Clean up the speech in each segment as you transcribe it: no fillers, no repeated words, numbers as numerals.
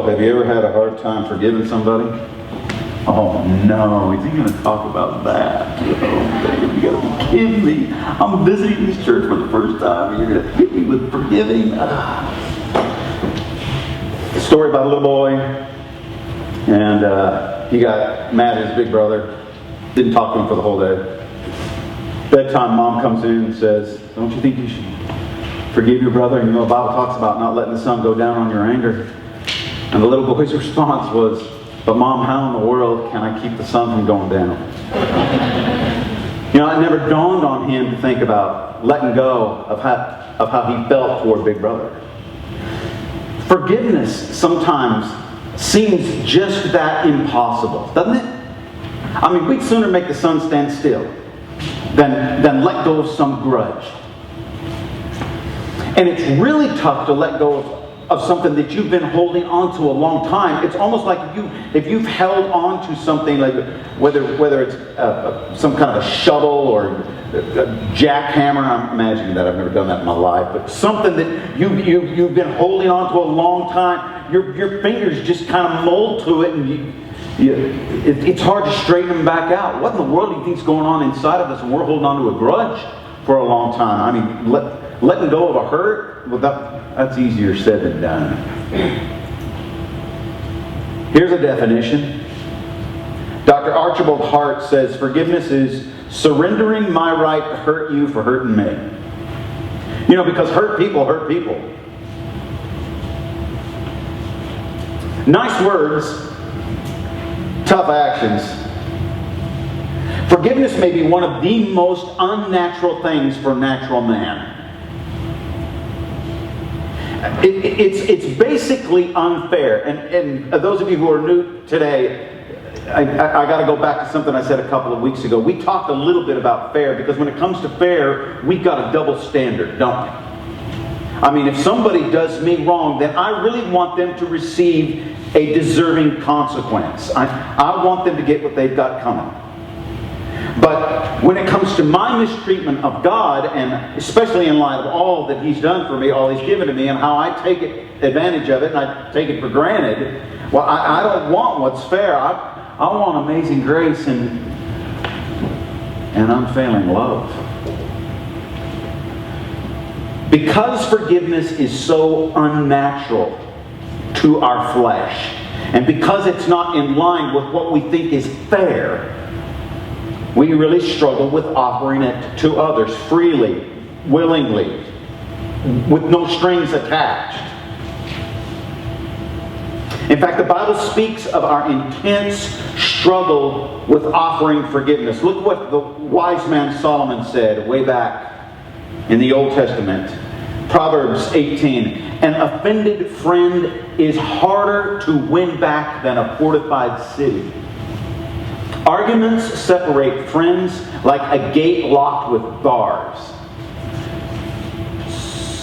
So, have you ever had a hard time forgiving somebody? Oh no, is he going to talk about that? Oh, babe, you got to be kidding me. I'm visiting this church for the first time and you're going to hit me with forgiving? A story about a little boy, and he got mad at his big brother. Didn't talk to him for the whole day. Bedtime, mom comes in and says, don't you think you should forgive your brother? And you know, the Bible talks about not letting the sun go down on your anger. And the little boy's response was, but Mom, how in the world can I keep the sun from going down? You know, it never dawned on him to think about letting go of how he felt toward big brother. Forgiveness sometimes seems just that impossible, doesn't it? I mean, we'd sooner make the sun stand still than let go of some grudge. And it's really tough to let go of something that you've been holding on to a long time. It's almost like if you've held on to something, like whether it's some kind of a shovel or a jackhammer. I'm imagining that. I've never done that in my life. But something that you've been holding on to a long time, your fingers just kind of mold to it, and it's hard to straighten them back out. What in the world do you think's going on inside of us when we're holding on to a grudge for a long time? I mean, letting go of a hurt, well, that's easier said than done. Here's a definition. Dr. Archibald Hart says, forgiveness is surrendering my right to hurt you for hurting me. You know, because hurt people hurt people. Nice words, tough actions. Forgiveness may be one of the most unnatural things for natural man. It's basically unfair. And those of you who are new today, I got to go back to something I said a couple of weeks ago. We talked a little bit about fair, because when it comes to fair, we've got a double standard, don't we? I mean, if somebody does me wrong, then I really want them to receive a deserving consequence. I want them to get what they've got coming. But when it comes to my mistreatment of God, and especially in light of all that He's done for me, all He's given to me, and how I take advantage of it, and I take it for granted, well, I don't want what's fair. I want amazing grace and unfailing love. Because forgiveness is so unnatural to our flesh, and because it's not in line with what we think is fair, we really struggle with offering it to others freely, willingly, with no strings attached. In fact, the Bible speaks of our intense struggle with offering forgiveness. Look what the wise man Solomon said way back in the Old Testament. Proverbs 18. An offended friend is harder to win back than a fortified city. Arguments separate friends like a gate locked with bars.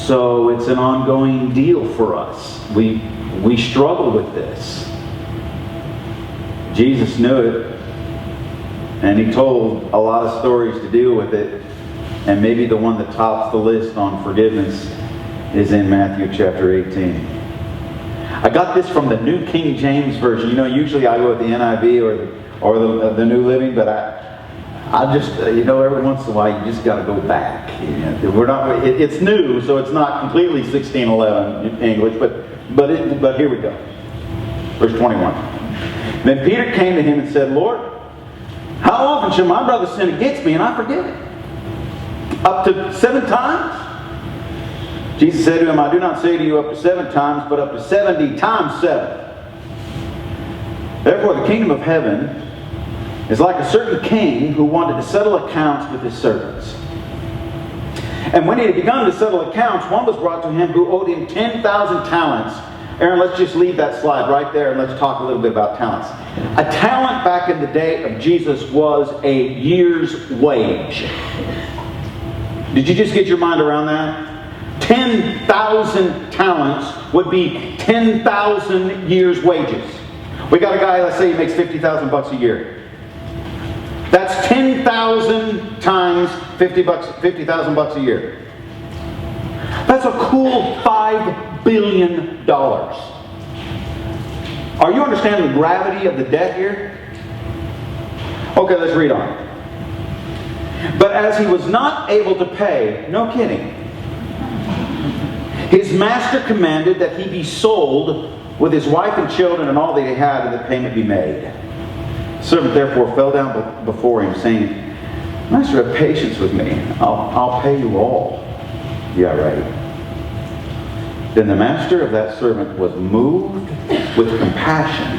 So it's an ongoing deal for us. We struggle with this. Jesus knew it, and He told a lot of stories to deal with it. And maybe the one that tops the list on forgiveness is in Matthew chapter 18. I got this from the New King James Version. You know, usually I go with the NIV or the New Living, but I just, every once in a while you just got to go back. It's new, so it's not completely 1611 English, but here we go. Verse 21. Then Peter came to Him and said, Lord, how often shall my brother sin against me and I forgive it? Up to 7 times? Jesus said to him, I do not say to you up to 7 times, but up to 70 times 7. Therefore the kingdom of heaven is like a certain king who wanted to settle accounts with his servants. And when he had begun to settle accounts, one was brought to him who owed him 10,000 talents. Aaron, let's just leave that slide right there and let's talk a little bit about talents. A talent back in the day of Jesus was a year's wage. Did you just get your mind around that? 10,000 talents would be 10,000 years' wages. We got a guy, let's say he makes $50,000 a year. That's 10,000 times $50,000 a year. That's a cool $5 billion. Are you understanding the gravity of the debt here? Okay, let's read on. But as he was not able to pay, no kidding, his master commanded that he be sold with his wife and children and all that he had, and that payment be made. The servant therefore fell down before him, saying, Master, have patience with me. I'll pay you all. Yeah, right. Then the master of that servant was moved with compassion,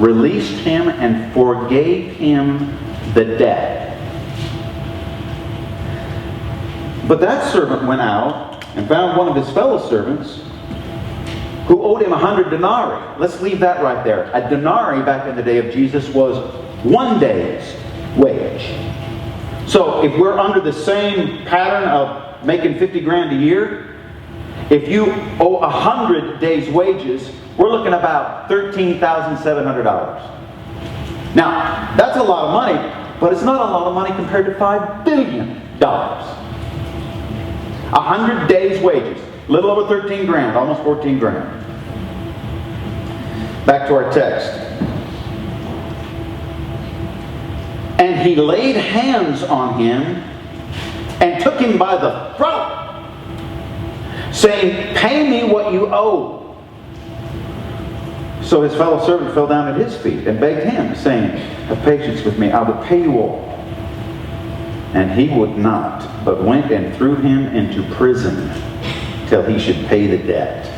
released him, and forgave him the debt. But that servant went out and found one of his fellow servants who owed him 100 denarii. Let's leave that right there. A denarii back in the day of Jesus was 1 day's wage. So if we're under the same pattern of making 50 grand a year, if you owe 100 days' wages, we're looking about $13,700. Now, that's a lot of money, but it's not a lot of money compared to $5 billion. 100 days' wages. A little over 13 grand, almost 14 grand. Back to our text. And he laid hands on him and took him by the throat, saying, Pay me what you owe. So his fellow servant fell down at his feet and begged him, saying, Have patience with me, I will pay you all. And he would not, but went and threw him into prison till he should pay the debt.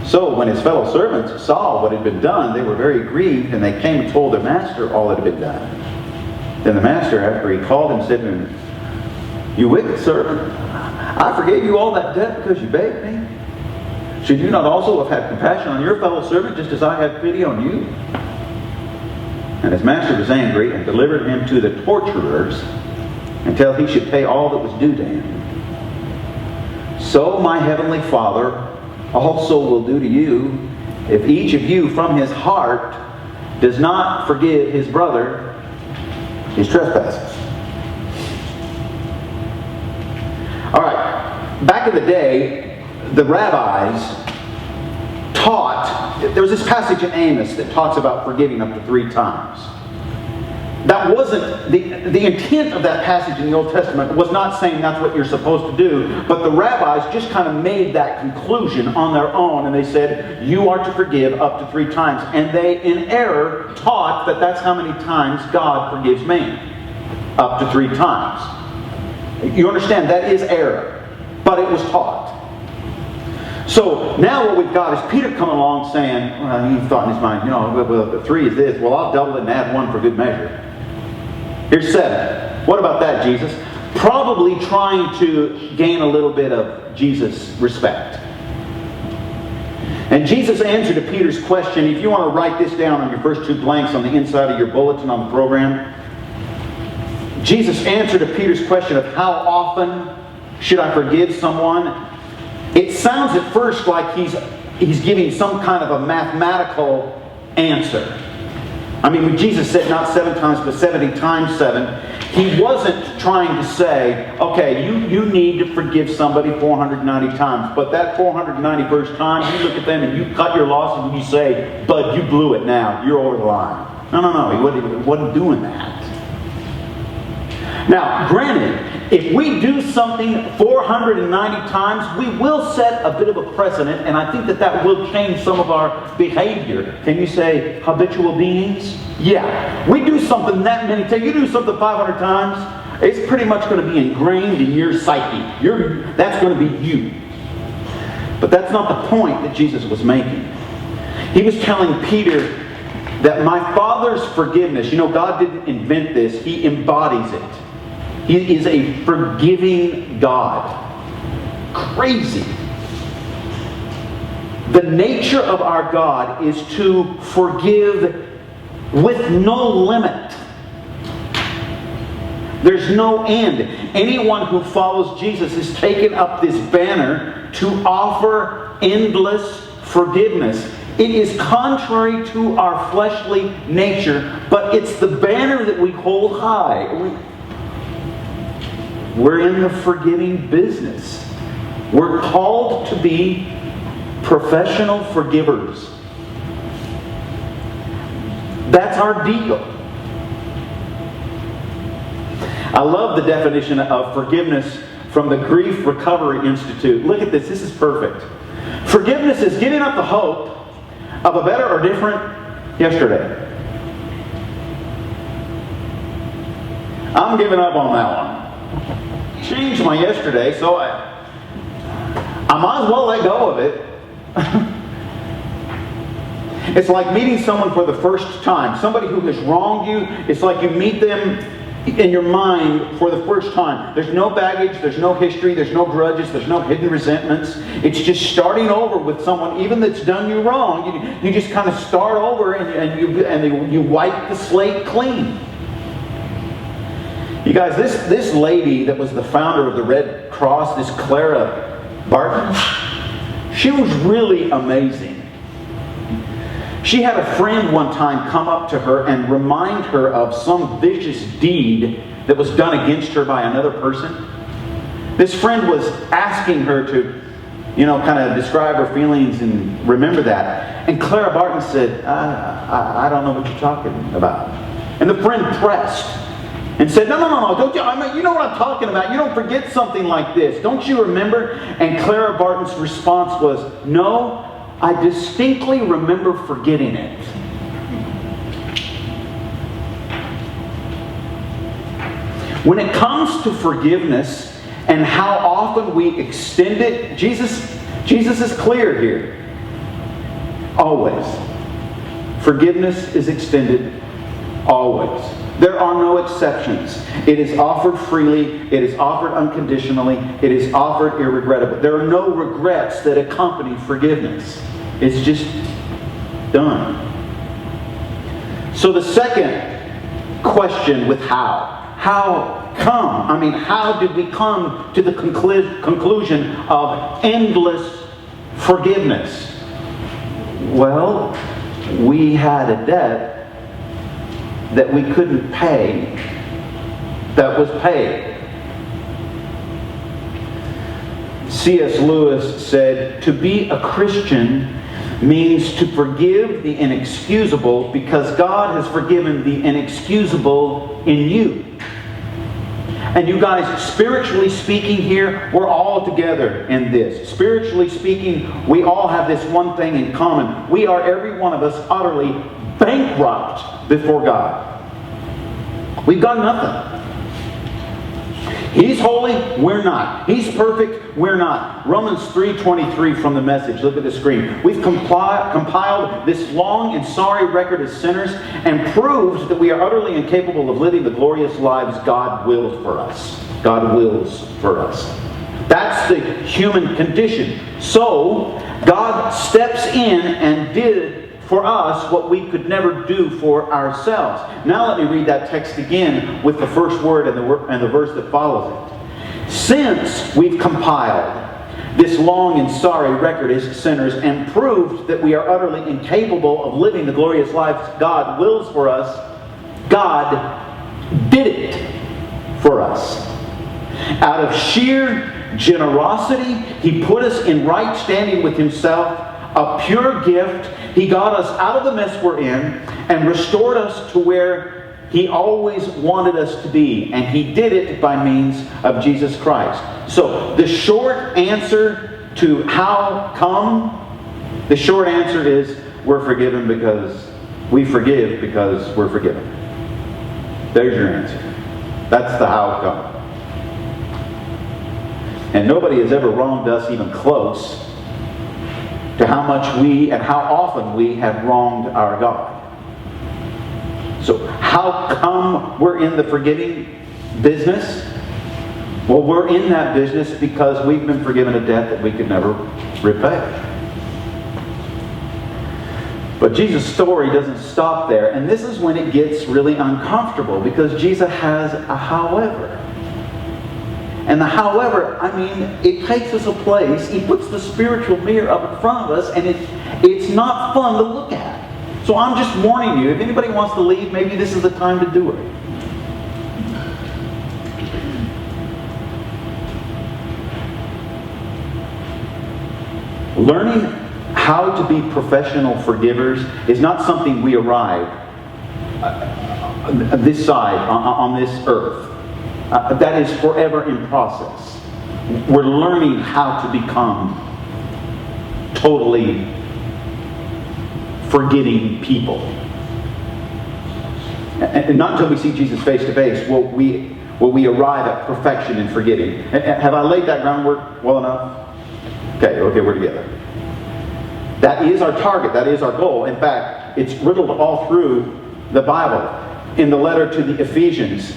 So when his fellow servants saw what had been done, they were very grieved, and they came and told their master all that had been done. Then the master, after he called him, said to him, You wicked servant, I forgave you all that debt because you begged me. Should you not also have had compassion on your fellow servant, just as I had pity on you? And his master was angry and delivered him to the torturers until he should pay all that was due to him. So my heavenly Father also will do to you, if each of you from his heart does not forgive his brother his trespasses. All right, back in the day, the rabbis taught, there was this passage in Amos that talks about forgiving up to 3 times. That wasn't, the intent of that passage in the Old Testament was not saying that's what you're supposed to do, but the rabbis just kind of made that conclusion on their own, and they said, you are to forgive up to 3 times. And they, in error, taught that that's how many times God forgives man. Up to 3 times. You understand, that is error, but it was taught. So now what we've got is Peter coming along saying, well, he thought in his mind, well, 3 is this, well, I'll double it and add 1 for good measure. Here's 7. What about that, Jesus? Probably trying to gain a little bit of Jesus' respect. And Jesus' answer to Peter's question, if you want to write this down on your first 2 blanks on the inside of your bulletin on the program, Jesus' answer to Peter's question of how often should I forgive someone, it sounds at first like he's giving some kind of a mathematical answer. I mean, when Jesus said not 7 times, but 70 times 7, he wasn't trying to say, okay, you need to forgive somebody 490 times. But that 491st time, you look at them and you cut your losses and you say, Bud, you blew it now. You're over the line. No. He wasn't doing that. Now, granted, if we do something 490 times, we will set a bit of a precedent, and I think that will change some of our behavior. Can you say habitual beings? Yeah. We do something that many times. You do something 500 times, it's pretty much going to be ingrained in your psyche. That's going to be you. But that's not the point that Jesus was making. He was telling Peter that my Father's forgiveness, God didn't invent this, He embodies it. He is a forgiving God. Crazy. The nature of our God is to forgive with no limit. There's no end. Anyone who follows Jesus has taken up this banner to offer endless forgiveness. It is contrary to our fleshly nature, but it's the banner that we hold high. We're in the forgiving business. We're called to be professional forgivers. That's our deal. I love the definition of forgiveness from the Grief Recovery Institute. Look at this. This is perfect. Forgiveness is giving up the hope of a better or different yesterday. I'm giving up on that one. Changed my yesterday, so I might as well let go of it. It's like meeting someone for the first time. Somebody who has wronged you. It's like you meet them in your mind for the first time. There's no baggage, there's no history, there's no grudges, there's no hidden resentments. It's just starting over with someone, even that's done you wrong. You just kind of start over and you wipe the slate clean. You guys, this lady that was the founder of the Red Cross, this Clara Barton, she was really amazing. She had a friend one time come up to her and remind her of some vicious deed that was done against her by another person. This friend was asking her to, kind of describe her feelings and remember that. And Clara Barton said, I don't know what you're talking about. And the friend pressed and said, no, don't you know what I'm talking about. You don't forget something like this. Don't you remember? And Clara Barton's response was, no, I distinctly remember forgetting it. When it comes to forgiveness and how often we extend it, Jesus is clear here. Always. Forgiveness is extended always. There are no exceptions. It is offered freely. It is offered unconditionally. It is offered irregrettably. There are no regrets that accompany forgiveness. It's just done. So the second question with how come? How did we come to the conclusion of endless forgiveness? Well, we had a debt that we couldn't pay that was paid. C.S. Lewis said, to be a Christian means to forgive the inexcusable because God has forgiven the inexcusable in you. And you guys, spiritually speaking here, we're all together in this. Spiritually speaking, we all have this one thing in common. We are, every one of us, utterly bankrupt before God. We've got nothing. He's holy, we're not. He's perfect, we're not. Romans 3:23 from the Message. Look at the screen. We've compiled this long and sorry record as sinners and proved that we are utterly incapable of living the glorious lives God willed for us. God wills for us. That's the human condition. So, God steps in and did for us what we could never do for ourselves. Now let me read that text again with the first word and the verse that follows it. Since we've compiled this long and sorry record as sinners and proved that we are utterly incapable of living the glorious lives God wills for us, God did it for us. Out of sheer generosity, He put us in right standing with Himself, a pure gift. He got us out of the mess we're in and restored us to where He always wanted us to be. And He did it by means of Jesus Christ. So the short answer to how come, the short answer is we're forgiven because we forgive because we're forgiven. There's your answer. That's the how come. And nobody has ever wronged us even close to how much we and how often we have wronged our God. So how come we're in the forgiving business? Well, we're in that business because we've been forgiven a debt that we could never repay. But Jesus' story doesn't stop there, and this is when it gets really uncomfortable because Jesus has a however. And the however, it takes us a place. He puts the spiritual mirror up in front of us, and it's not fun to look at. So I'm just warning you, if anybody wants to leave, maybe this is the time to do it. Learning how to be professional forgivers is not something we arrive this side, on this earth. That is forever in process. We're learning how to become totally forgetting people. And not until we see Jesus face to face will we arrive at perfection in forgetting. Have I laid that groundwork well enough? Okay, we're together. That is our target. That is our goal. In fact, it's riddled all through the Bible. In the letter to the Ephesians,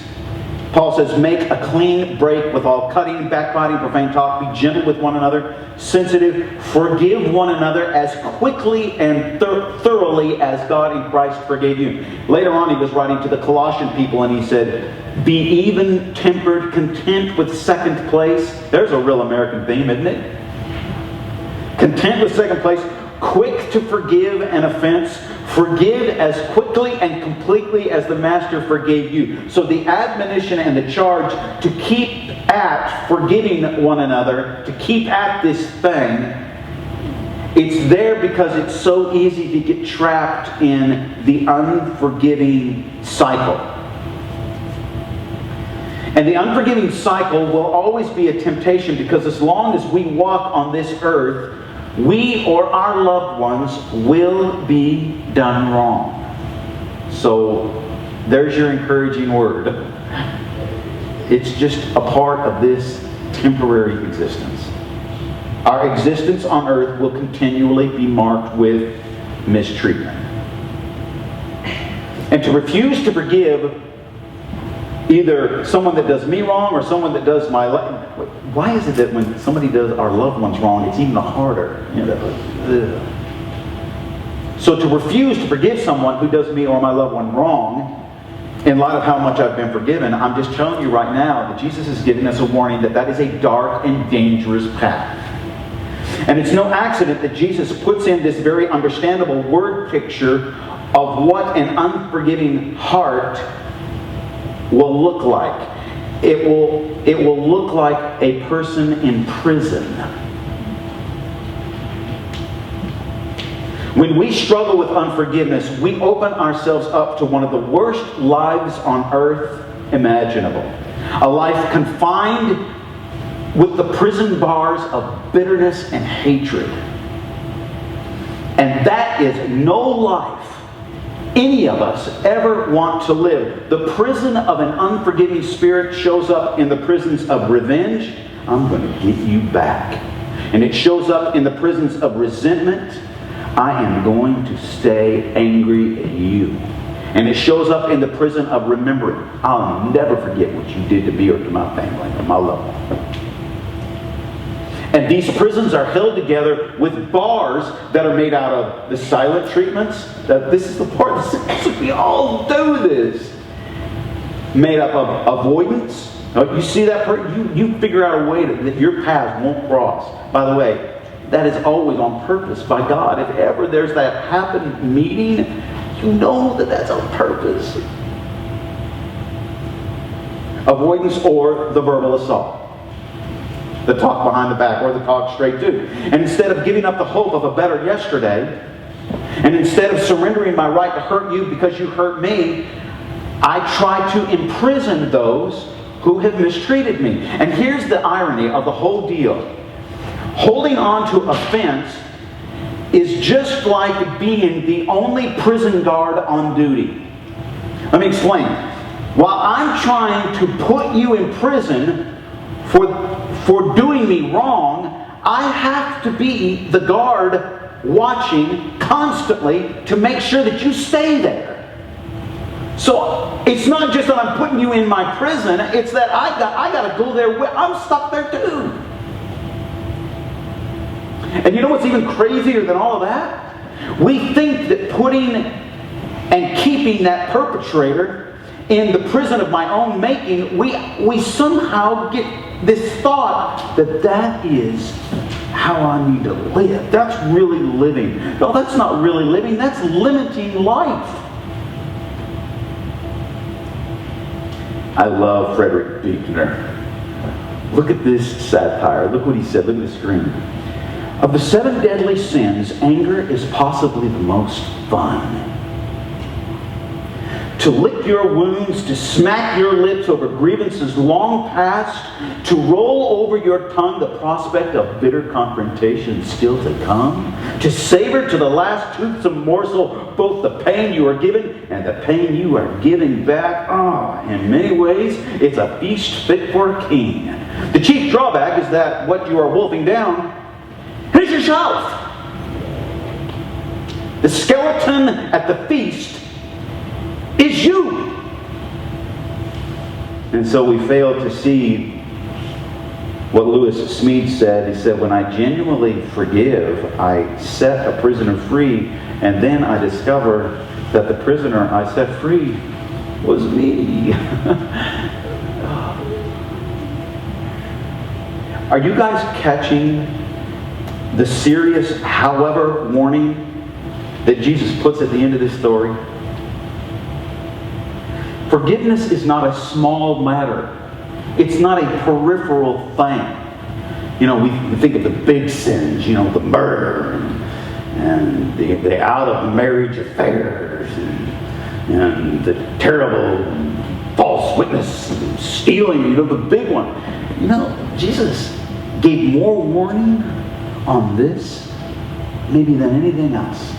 Paul says, make a clean break with all cutting, backbiting, profane talk. Be gentle with one another, sensitive. Forgive one another as quickly and thoroughly as God in Christ forgave you. Later on, he was writing to the Colossian people, and he said, be even tempered, content with second place. There's a real American theme, isn't it? Content with second place. Quick to forgive an offense. Forgive as quickly and completely as the Master forgave you. So the admonition and the charge to keep at forgiving one another, to keep at this thing, it's there because it's so easy to get trapped in the unforgiving cycle. And the unforgiving cycle will always be a temptation, because as long as we walk on this earth, we or our loved ones will be done wrong. So there's your encouraging word. It's just a part of this temporary existence. Our existence on earth will continually be marked with mistreatment. And to refuse to forgive either someone that does me wrong or someone that does my life. Why is it that when somebody does our loved ones wrong, it's even harder? So to refuse to forgive someone who does me or my loved one wrong, in light of how much I've been forgiven, I'm just telling you right now that Jesus is giving us a warning that is a dark and dangerous path. And it's no accident that Jesus puts in this very understandable word picture of what an unforgiving heart will look like. It will look like a person in prison. When we struggle with unforgiveness, we open ourselves up to one of the worst lives on earth imaginable. A life confined with the prison bars of bitterness and hatred. And that is no life any of us ever want to live. The prison of an unforgiving spirit shows up in the prisons of revenge. I'm going to get you back. And it shows up in the prisons of resentment. I am going to stay angry at you. And it shows up in the prison of remembering. I'll never forget what you did to me or to my family or my loved one. And these prisons are held together with bars that are made out of the silent treatments. This is the part that we all do this. Made up of avoidance. You see that part? You figure out a way that your paths won't cross. By the way, that is always on purpose by God. If ever there's that happen meeting, you know that that's on purpose. Avoidance or the verbal assault. The talk behind the back or the talk straight to. And instead of giving up the hope of a better yesterday, and instead of surrendering my right to hurt you because you hurt me, I try to imprison those who have mistreated me. And here's the irony of the whole deal. Holding on to offense is just like being the only prison guard on duty. Let me explain. While I'm trying to put you in prison for doing me wrong, I have to be the guard watching constantly to make sure that you stay there. So it's not just that I'm putting you in my prison, it's that I got to go there. I'm stuck there too. And you know what's even crazier than all of that? We think that putting and keeping that perpetrator in the prison of my own making, we somehow get this thought that is how I need to live. That's really living. No, that's not really living. That's limiting life. I love Frederick Buechner. Look at this satire. Look what he said. Look at the screen. Of the 7 deadly sins, anger is possibly the most fun. to lick your wounds, to smack your lips over grievances long past, to roll over your tongue the prospect of bitter confrontation still to come, to savor to the last toothsome morsel both the pain you are given and the pain you are giving back. In many ways, it's a feast fit for a king. The chief drawback is that what you are wolfing down is yourself. The skeleton at the feast is you. And so we fail to see what Lewis Smead said. He said, when I genuinely forgive, I set a prisoner free, and then I discover that the prisoner I set free was me. Are you guys catching the serious however warning that Jesus puts at the end of this story? Forgiveness is not a small matter. It's not a peripheral thing. We think of the big sins, the murder and the out-of-marriage affairs and the terrible false witness and stealing, the big one. Jesus gave more warning on this maybe than anything else.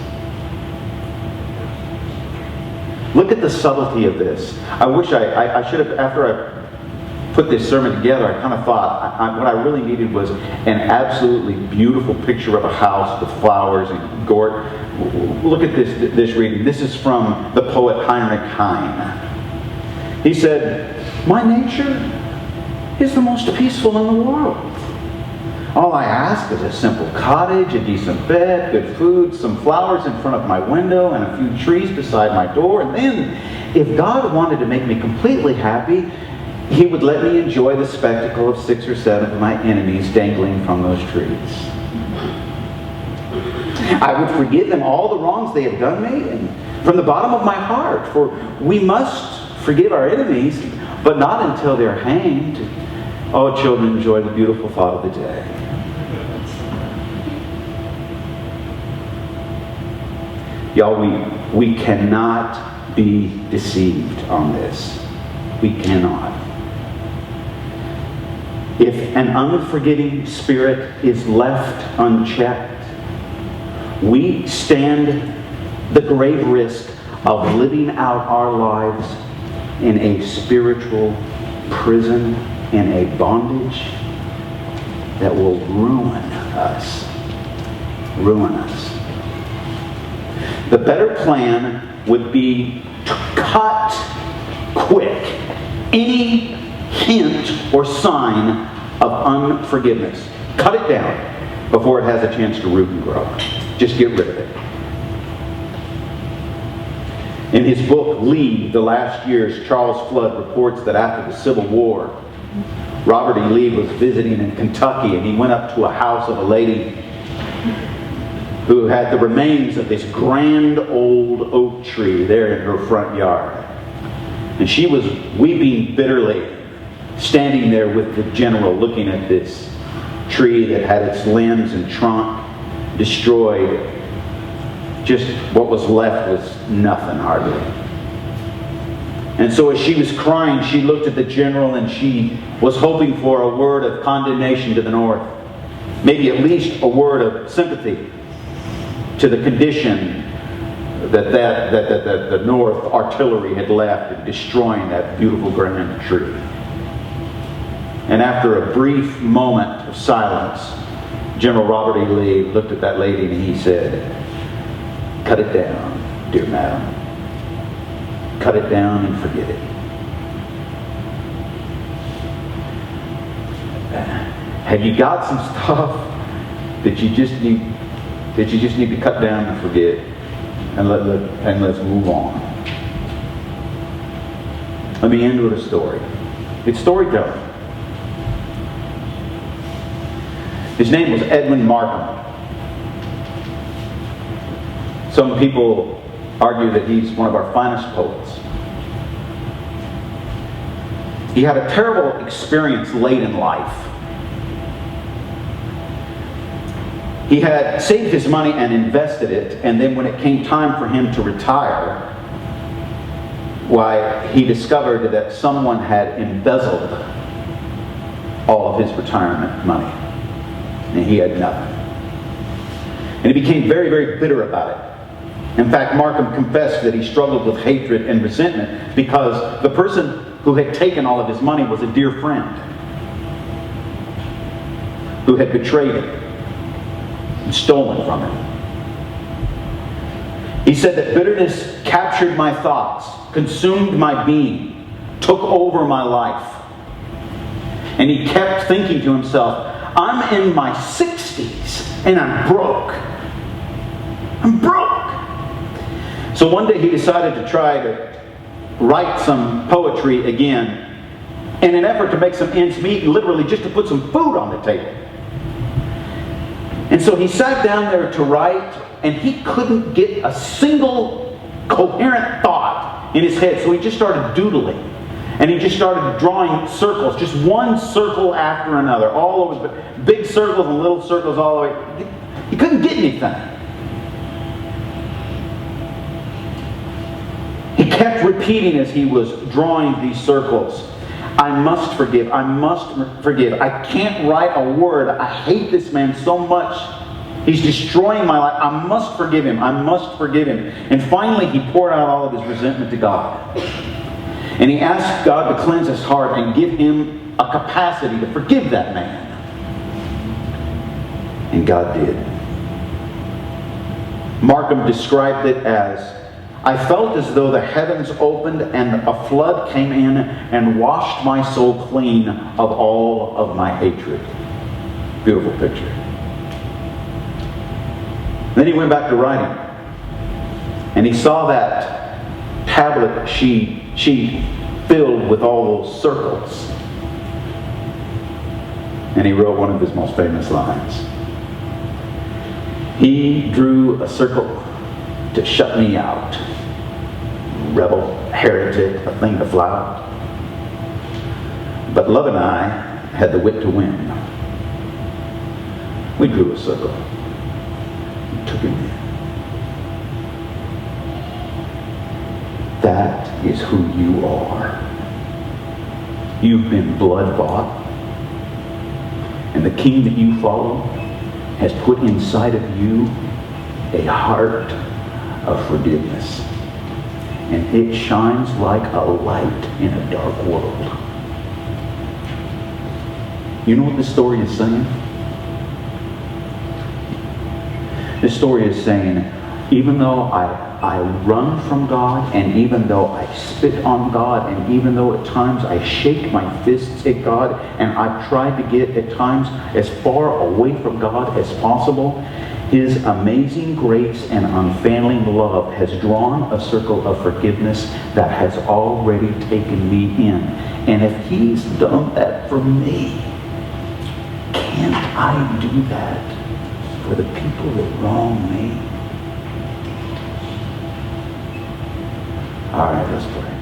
Look at the subtlety of this. I wish I should have, after I put this sermon together, I kind of thought what I really needed was an absolutely beautiful picture of a house with flowers and gourd. Look at this reading. This is from the poet Heinrich Heine. He said, "My nature is the most peaceful in the world. All I ask is a simple cottage, a decent bed, good food, some flowers in front of my window, and a few trees beside my door. And then, if God wanted to make me completely happy, He would let me enjoy the spectacle of 6 or 7 of my enemies dangling from those trees. I would forgive them all the wrongs they have done me, and from the bottom of my heart, for we must forgive our enemies, but not until they're hanged. Oh, children, enjoy the beautiful thought of the day." Y'all, we cannot be deceived on this. We cannot. If an unforgiving spirit is left unchecked, we stand the grave risk of living out our lives in a spiritual prison, in a bondage that will ruin us. Ruin us. The better plan would be to cut quick any hint or sign of unforgiveness. Cut it down before it has a chance to root and grow. Just get rid of it. In his book, Lee, The Last Years, Charles Flood reports that after the Civil War, Robert E. Lee was visiting in Kentucky, and he went up to a house of a lady who had the remains of this grand old oak tree there in her front yard. And she was weeping bitterly, standing there with the general looking at this tree that had its limbs and trunk destroyed. Just what was left was nothing hardly. And so as she was crying, she looked at the general and she was hoping for a word of condemnation to the North. Maybe at least a word of sympathy to the condition that the North artillery had left in destroying that beautiful grand tree. And after a brief moment of silence, General Robert E. Lee looked at that lady and he said, "Cut it down, dear madam. Cut it down and forget it." Have you got some stuff that you just need to cut down and forget, and let's move on? Let me end with a story. It's storytelling. His name was Edmund Martin. Some people argue that he's one of our finest poets. He had a terrible experience late in life. He had saved his money and invested it, and then when it came time for him to retire, why he discovered that someone had embezzled all of his retirement money, and he had nothing. And he became very, very bitter about it. In fact, Markham confessed that he struggled with hatred and resentment because the person who had taken all of his money was a dear friend who had betrayed him and stolen from him. He said that bitterness captured my thoughts, consumed my being, took over my life. And he kept thinking to himself, I'm in my 60s and I'm broke. I'm broke. So one day he decided to try to write some poetry again in an effort to make some ends meet and literally just to put some food on the table. And so he sat down there to write, and he couldn't get a single coherent thought in his head. So he just started doodling. And he just started drawing circles, just one circle after another, all over, big circles and little circles all the way. He couldn't get anything. He kept repeating as he was drawing these circles, I must forgive, I must forgive. I can't write a word. I hate this man so much. He's destroying my life. I must forgive him. I must forgive him. And finally he poured out all of his resentment to God. And he asked God to cleanse his heart and give him a capacity to forgive that man. And God did. Markham described it as, I felt as though the heavens opened and a flood came in and washed my soul clean of all of my hatred. Beautiful picture. Then he went back to writing. And he saw that tablet sheet filled with all those circles. And he wrote one of his most famous lines. He drew a circle to shut me out. Rebel, heretic, a thing to flout. But love and I had the wit to win. We drew a circle and took him in. That is who you are. You've been blood bought. And the king that you follow has put inside of you a heart of forgiveness. And it shines like a light in a dark world. You know what this story is saying? This story is saying, even though I run from God, and even though I spit on God, and even though at times I shake my fists at God, and I've tried to get at times as far away from God as possible, His amazing grace and unfailing love has drawn a circle of forgiveness that has already taken me in. And if He's done that for me, can't I do that for the people that wrong me? All right, let's pray.